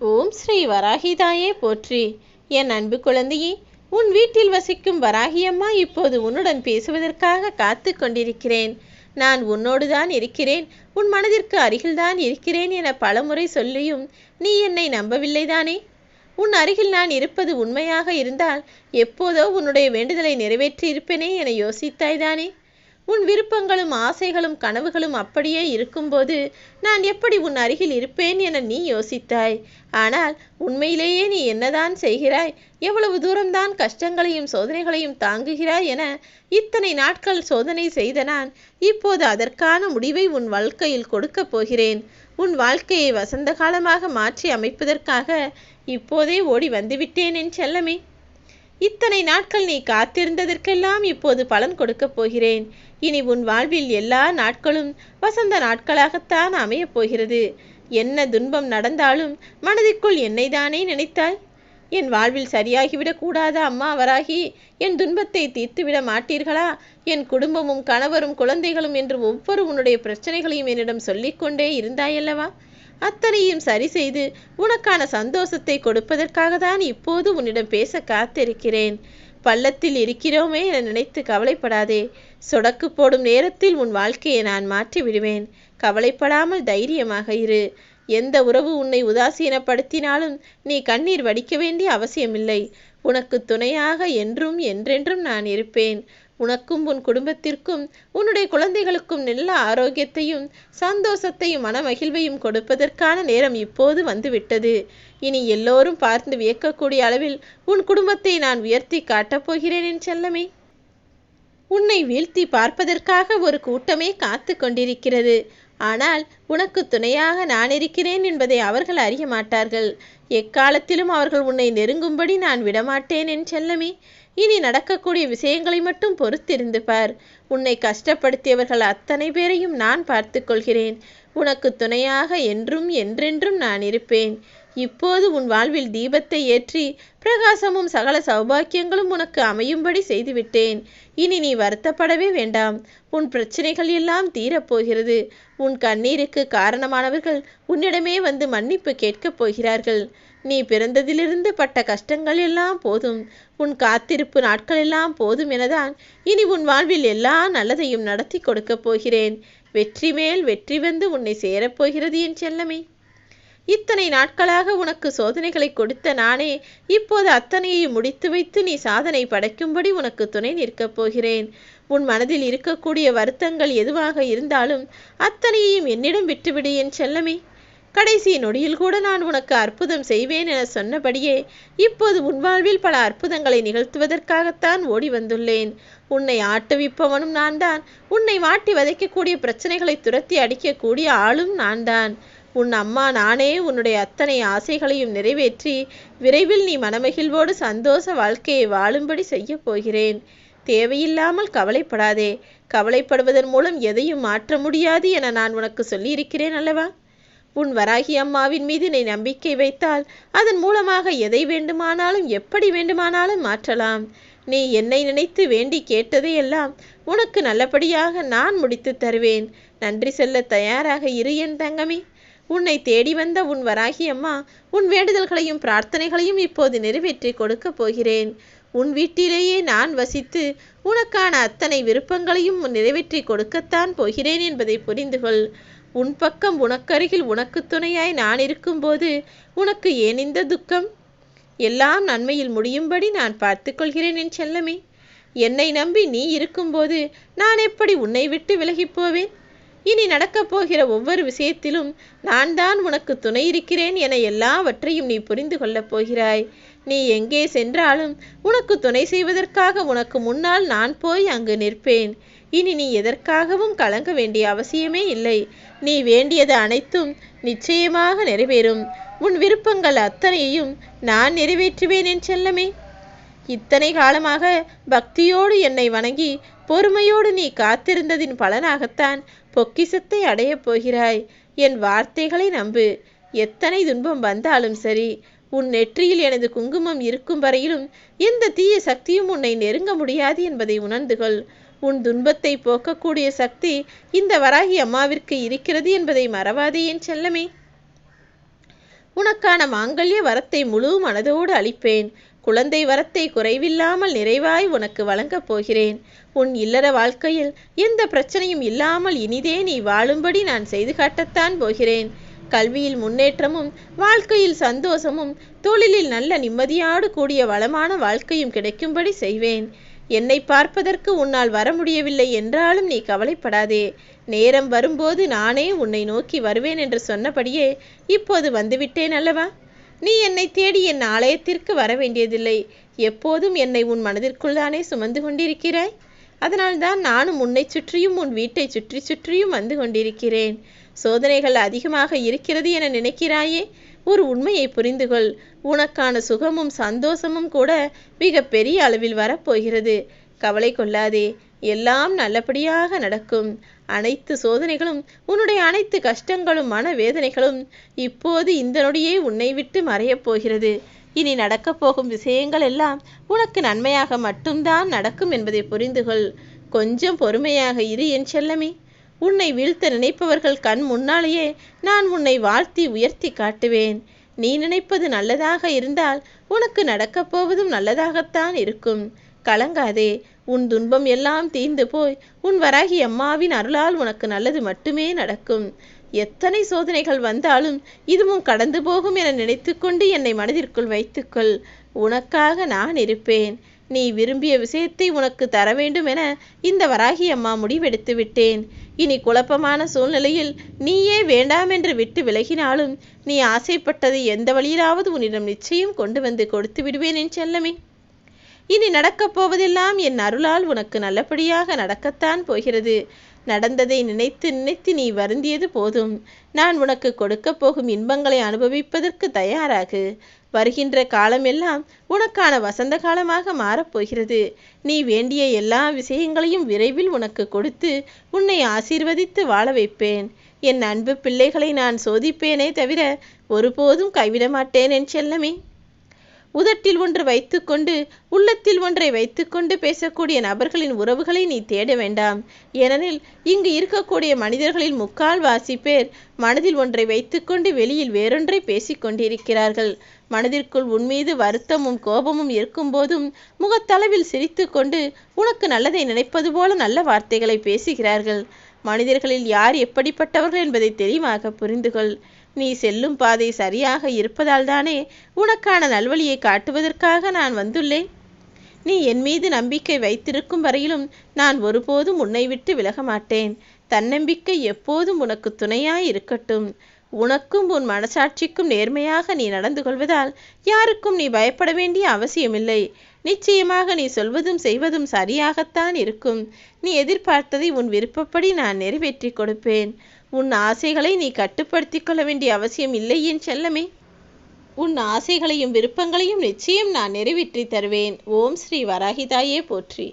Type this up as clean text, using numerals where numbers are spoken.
ஓம் ஸ்ரீ வராகிதாயே போற்றி. என் அன்பு குழந்தையே, உன் வீட்டில் வசிக்கும் வராகியம்மா இப்போது உன்னுடன் பேசுவதற்காக காத்து கொண்டிருக்கிறேன். நான் உன்னோடுதான் இருக்கிறேன், உன் மனதிற்கு அருகில்தான் இருக்கிறேன் என பலமுறை சொல்லியும் நீ என்னை நம்பவில்லைதானே? உன் அருகில் நான் இருப்பது உண்மையாக இருந்தால் எப்போதோ உன்னுடைய வேண்டுதலை நிறைவேற்றி இருப்பேனே என யோசித்தாய்தானே? உன் விருப்பங்களும் ஆசைகளும் கனவுகளும் அப்படியே இருக்கும்போது நான் எப்படி உன் அருகில் இருப்பேன் என நீ யோசித்தாய். ஆனால் உண்மையிலேயே நீ என்னதான் செய்கிறாய், எவ்வளவு தூரம்தான் கஷ்டங்களையும் சோதனைகளையும் தாங்குகிறாய் என இத்தனை நாட்கள் சோதனை செய்த நான் இப்போது அதற்கான முடிவை உன் வாழ்க்கையில் கொடுக்கப் போகிறேன். உன் வாழ்க்கையை வசந்த காலமாக மாற்றி அமைப்பதற்காக இப்போதே ஓடி வந்துவிட்டேன் என் செல்லமே. இத்தனை நாட்கள் நீ காத்திருந்ததற்கெல்லாம் இப்போது பலன் கொடுக்கப் போகிறேன். இனி உன் வாழ்வில் எல்லா நாட்களும் வசந்த நாட்களாகத்தான் அமையப் போகிறது. என்ன துன்பம் நடந்தாலும் மனதிற்குள் என்னைதானே நினைத்தாய்? என் வாழ்வில் சரியாகிவிடக் கூடாதா அம்மா வராகி? என் துன்பத்தை தீர்த்துவிட மாட்டீர்களா? என் குடும்பமும் கணவரும் குழந்தைகளும் என்று ஒவ்வொரு உன்னுடைய பிரச்சனைகளையும் என்னிடம் சொல்லிக்கொண்டே இருந்தாயல்லவா? அத்தனையும் சரி செய்து உனக்கான சந்தோஷத்தை கொடுப்பதற்காக தான் இப்போது உன்னிடம் பேச காத்திருக்கிறேன். பள்ளத்தில் இருக்கிறோமே என நினைத்து கவலைப்படாதே. சொடக்கு போடும் நேரத்தில் உன் வாழ்க்கையை நான் மாற்றி விடுவேன். கவலைப்படாமல் தைரியமாக இரு. எந்த உறவு உன்னை உதாசீனப்படுத்தினாலும் நீ கண்ணீர் வடிக்க வேண்டிய அவசியமில்லை. உனக்கு துணையாக என்றும் என்றென்றும் நான் இருப்பேன். உனக்கும் உன் குடும்பத்திற்கும் உன்னுடைய குழந்தைகளுக்கும் நல்ல ஆரோக்கியத்தையும் சந்தோஷத்தையும் மனமகிழ்வையும் கொடுப்பதற்கான நேரம் இப்போது வந்துவிட்டது. இனி எல்லோரும் பார்த்து வியக்கக்கூடிய அளவில் உன் குடும்பத்தை நான் உயர்த்தி காட்டப் போகிறேன் என் செல்லமே. உன்னை வீழ்த்தி பார்ப்பதற்காக ஒரு கூட்டமே காத்து கொண்டிருக்கிறது. ஆனால் உனக்கு துணையாக நான் இருக்கிறேன் என்பதை அவர்கள் அறிய மாட்டார்கள். எக்காலத்திலும் அவர்கள் உன்னை நெருங்கும்படி நான் விடமாட்டேன் என் செல்லமே. இனி நடக்கக்கூடிய விஷயங்களை மட்டும் பொறுத்திருந்து பார். உன்னை கஷ்டப்படுத்தியவர்கள் அத்தனை பேரையும் நான் பார்த்து கொள்கிறேன். உனக்கு துணையாக என்றும் என்றென்றும் நான் இருப்பேன். இப்போது உன் வாழ்வில் தீபத்தை ஏற்றி பிரகாசமும் சகல சௌபாக்கியங்களும் உனக்கு அமையும்படி செய்துவிட்டேன். இனி நீ வருத்தப்படவே வேண்டாம். உன் பிரச்சனைகள் எல்லாம் தீரப்போகிறது. உன் கண்ணீருக்கு காரணமானவர்கள் உன்னிடமே வந்து மன்னிப்பு கேட்கப் போகிறார்கள். நீ பிறந்ததிலிருந்து பட்ட கஷ்டங்கள் எல்லாம் போதும், உன் காத்திருப்பு நாட்கள் எல்லாம் போதும் எனதான் இனி உன் வாழ்வில் எல்லா நல்லதையும் நடத்தி கொடுக்கப் போகிறேன். வெற்றி மேல் வெற்றி வந்து உன்னை சேரப்போகிறது என் செல்லமே. இத்தனை நாட்களாக உனக்கு சோதனைகளை கொடுத்த நானே இப்போது அத்தனையையும் முடித்து வைத்து நீ சாதனை படைக்கும்படி உனக்கு துணை நிற்கப் போகிறேன். உன் மனதில் இருக்கக்கூடிய வருத்தங்கள் எதுவாக இருந்தாலும் அத்தனையையும் என்னிடம் விட்டுவிடு என் செல்லமே. கடைசி நொடியில் கூட நான் உனக்கு அற்புதம் செய்வேன் என சொன்னபடியே இப்போது உன் வாழ்வில் பல அற்புதங்களை நிகழ்த்துவதற்காகத்தான் ஓடி வந்துள்ளேன். உன்னை ஆட்டுவிப்பவனும் நான் தான். உன்னை மாட்டி வதைக்கக்கூடிய பிரச்சனைகளை துரத்தி அடிக்கக்கூடிய ஆளும் நான் தான். உன் அம்மா நானே உன்னுடைய அத்தனை ஆசைகளையும் நிறைவேற்றி விரைவில் நீ மனமகிழ்வோடு சந்தோஷ வாழ்க்கையை வாழும்படி செய்ய போகிறேன். தேவையில்லாமல் கவலைப்படாதே. கவலைப்படுவதன் மூலம் எதையும் மாற்ற முடியாது என நான் உனக்கு சொல்லியிருக்கிறேன் அல்லவா? உன் வராகி அம்மாவின் மீது நீ நம்பிக்கை வைத்தால் அதன் மூலமாக எதை வேண்டுமானாலும் எப்படி வேண்டுமானாலும் மாற்றலாம். நீ என்னை நினைத்து வேண்டி கேட்டதையெல்லாம் உனக்கு நல்லபடியாக நான் முடித்து தருவேன். நன்றி சொல்ல தயாராக இரு என் தங்கமே. உன்னை தேடி வந்த உன் வராகி அம்மா உன் வேண்டுதல்களையும் பிரார்த்தனைகளையும் இப்போது நிறைவேற்றி கொடுக்க போகிறேன். உன் வீட்டிலேயே நான் வசித்து உனக்கான அத்தனை விருப்பங்களையும் நிறைவேற்றி கொடுக்கத்தான் போகிறேன் என்பதை புரிந்து கொள். உன் பக்கம் உனக்கருகில் உனக்கு துணையாய் நான் இருக்கும்போது உனக்கு ஏன் இந்த துக்கம்? எல்லாம் நன்மையில் முடியும்படி நான் பார்த்து கொள்கிறேன் என் செல்லமே. என்னை நம்பி நீ இருக்கும்போது நான் எப்படி உன்னை விட்டு விலகிப் போவேன்? இனி நடக்கப் போகிற ஒவ்வொரு விஷயத்திலும் நான் தான் உனக்கு துணை இருக்கிறேன் என எல்லாவற்றையும் நீ புரிந்து கொள்ளப் போகிறாய். நீ எங்கே சென்றாலும் உனக்கு துணை செய்வதற்காக உனக்கு முன்னால் நான் போய் அங்கு நிற்பேன். இனி நீ எதற்காகவும் கலங்க வேண்டிய அவசியமே இல்லை. நீ வேண்டியது அனைத்தும் நிச்சயமாக நிறைவேறும். உன் விருப்பங்கள் அத்தனையையும் நான் நிறைவேற்றுவேன் என் செல்லமே. இத்தனை காலமாக பக்தியோடு என்னை வணங்கி பொறுமையோடு நீ காத்திருந்ததின் பலனாகத்தான் பொக்கிஷத்தை அடையப் போகிறாய். என் வார்த்தைகளை நம்பு. எத்தனை துன்பம் வந்தாலும் சரி, உன் நெற்றியில் எனது குங்குமம் இருக்கும் வரையிலும் எந்த தீய சக்தியும் உன்னை நெருங்க முடியாது என்பதை உணர்ந்து கொள். உன் துன்பத்தை போக்கக்கூடிய சக்தி இந்த வராகி அம்மாவிற்கு இருக்கிறது என்பதை மறவாதே என் செல்லமே. உனக்கு உனக்கான மாங்கல்ய வரத்தை முழு மனதோடு அளிப்பேன். குழந்தை வரத்தை குறைவில்லாமல் நிறைவாய் உனக்கு வழங்கப் போகிறேன். உன் இல்லற வாழ்க்கையில் எந்த பிரச்சனையும் இல்லாமல் இனிதே நீ வாழும்படி நான் செய்து காட்டத்தான் போகிறேன். கல்வியில் முன்னேற்றமும் வாழ்க்கையில் சந்தோஷமும் தொழிலில் நல்ல நிம்மதியோடு கூடிய வளமான வாழ்க்கையும் கிடைக்கும்படி செய்வேன். என்னை பார்ப்பதற்கு உன்னால் வர முடியவில்லை என்றாலும் நீ கவலைப்படாதே. நேரம் வரும்போது நானே உன்னை நோக்கி வருவேன் என்று சொன்னபடியே இப்போது வந்துவிட்டேன் அல்லவா? நீ என்னை தேடி என் ஆலயத்திற்கு வர வேண்டியதில்லை. எப்போதும் என்னை உன் மனதிற்குள் தானே சுமந்து கொண்டிருக்கிறாய். அதனால்தான் நானும் உன்னை சுற்றியும் உன் வீட்டை சுற்றி சுற்றியும் வந்து கொண்டிருக்கிறேன். சோதனைகள் அதிகமாக இருக்கிறது என நினைக்கிறாயே? ஒரு உண்மையை புரிந்துகொள். உனக்கான சுகமும் சந்தோஷமும் கூட மிக பெரிய அளவில் வரப்போகிறது. கவலை கொள்ளாதே, எல்லாம் நல்லபடியாக நடக்கும். அனைத்து சோதனைகளும் உன்னுடைய அனைத்து கஷ்டங்களும் மனவேதனைகளும் இப்போது இந்த நொடியே உன்னை விட்டு மறையப் போகிறது. இனி நடக்கப் போகும் விஷயங்கள் எல்லாம் உனக்கு நன்மையாக மட்டும்தான் நடக்கும் என்பதை புரிந்துகொள். கொஞ்சம் பொறுமையாக இரு என் செல்லமே. உன்னை வீழ்த்த நினைப்பவர்கள் கண் முன்னாலேயே நான் உன்னை வாழ்த்தி உயர்த்தி காட்டுவேன். நீ நினைப்பது நல்லதாக இருந்தால் உனக்கு நடக்கப் போவதும் நல்லதாகத்தான் இருக்கும். கலங்காதே. உன் துன்பம் எல்லாம் தீர்ந்து போய் உன் வராகி அம்மாவின் அருளால் உனக்கு நல்லது மட்டுமே நடக்கும். எத்தனை சோதனைகள் வந்தாலும் இதுவும் கடந்து போகும் என நினைத்து கொண்டு என்னை மனதிற்குள் வைத்துக்கொள். உனக்காக நான் இருப்பேன். நீ விரும்பிய விஷயத்தை உனக்கு தர வேண்டும் என இந்த வராகி அம்மா முடிவெடுத்து விட்டேன். இனி குழப்பமான சூழ்நிலையில் நீயே வேண்டாம் என்று விட்டு விலகினாலும் நீ ஆசைப்பட்டதை எந்த வழியிலாவது உன்னிடம் நிச்சயம் கொண்டு வந்து கொடுத்து விடுவேன் என் செல்லமே. இனி நடக்கப் போவதெல்லாம் என் அருளால் உனக்கு நல்லபடியாக நடக்கத்தான் போகிறது. நடந்ததை நினைத்து நினைத்து நீ வருந்தியது போதும். நான் உனக்கு கொடுக்க போகும் இன்பங்களை அனுபவிப்பதற்கு தயாராகு. வருகின்ற காலமெல்லாம் உனக்கான வசந்த காலமாக மாறப்போகிறது. நீ வேண்டிய எல்லா விஷயங்களையும் விரைவில் உனக்கு கொடுத்து உன்னை ஆசீர்வதித்து வாழ வைப்பேன். என் அன்பு பிள்ளைகளை நான் சோதிப்பேனே தவிர ஒருபோதும் கைவிட மாட்டேன் என் செல்லமே. உதட்டில் ஒன்று வைத்துக்கொண்டு உள்ளத்தில் ஒன்றை வைத்துக்கொண்டு பேசக்கூடிய நபர்களின் உறவுகளை நீ தேட வேண்டாம். ஏனெனில் இங்கு இருக்கக்கூடிய மனிதர்களில் 3/4 பேர் மனதில் ஒன்றை வைத்துக்கொண்டு வெளியில் வேறொன்றை பேசிக்கொண்டிருக்கிறார்கள். மனதிற்குள் உன்மீது வருத்தமும் கோபமும் இருக்கும் போதும் முகத்தளவில் சிரித்து கொண்டு உனக்கு நல்லதை நினைப்பது போல நல்ல வார்த்தைகளை பேசுகிறார்கள். மனிதர்களில் யார் எப்படிப்பட்டவர்கள் என்பதை தெளிவாக புரிந்துகொள். நீ செல்லும் பாதை சரியாக இருப்பதால் தானே உனக்கான நல்வழியை காட்டுவதற்காக நான் வந்துள்ளேன். நீ என் மீது நம்பிக்கை வைத்திருக்கும் வரையிலும் நான் ஒருபோதும் உன்னை விட்டு விலக மாட்டேன். தன்னம்பிக்கை எப்போதும் உனக்கு துணையாய் இருக்கட்டும். உனக்கும் உன் மனசாட்சிக்கும் நேர்மையாக நீ நடந்து கொள்வதால் யாருக்கும் நீ பயப்பட வேண்டிய அவசியமில்லை. நிச்சயமாக நீ சொல்வதும் செய்வதும் சரியாகத்தான் இருக்கும். நீ எதிர்பார்த்ததை உன் விருப்பப்படி நான் நிறைவேற்றி கொடுப்பேன். உன் ஆசைகளை நீ கட்டுப்படுத்திக் கொள்ள வேண்டிய அவசியம் இல்லை என் செல்லமே. உன் ஆசைகளையும் விருப்பங்களையும் நிச்சயம் நான் நிறைவேற்றி தருவேன். ஓம் ஸ்ரீ வராகிதாயே போற்றி.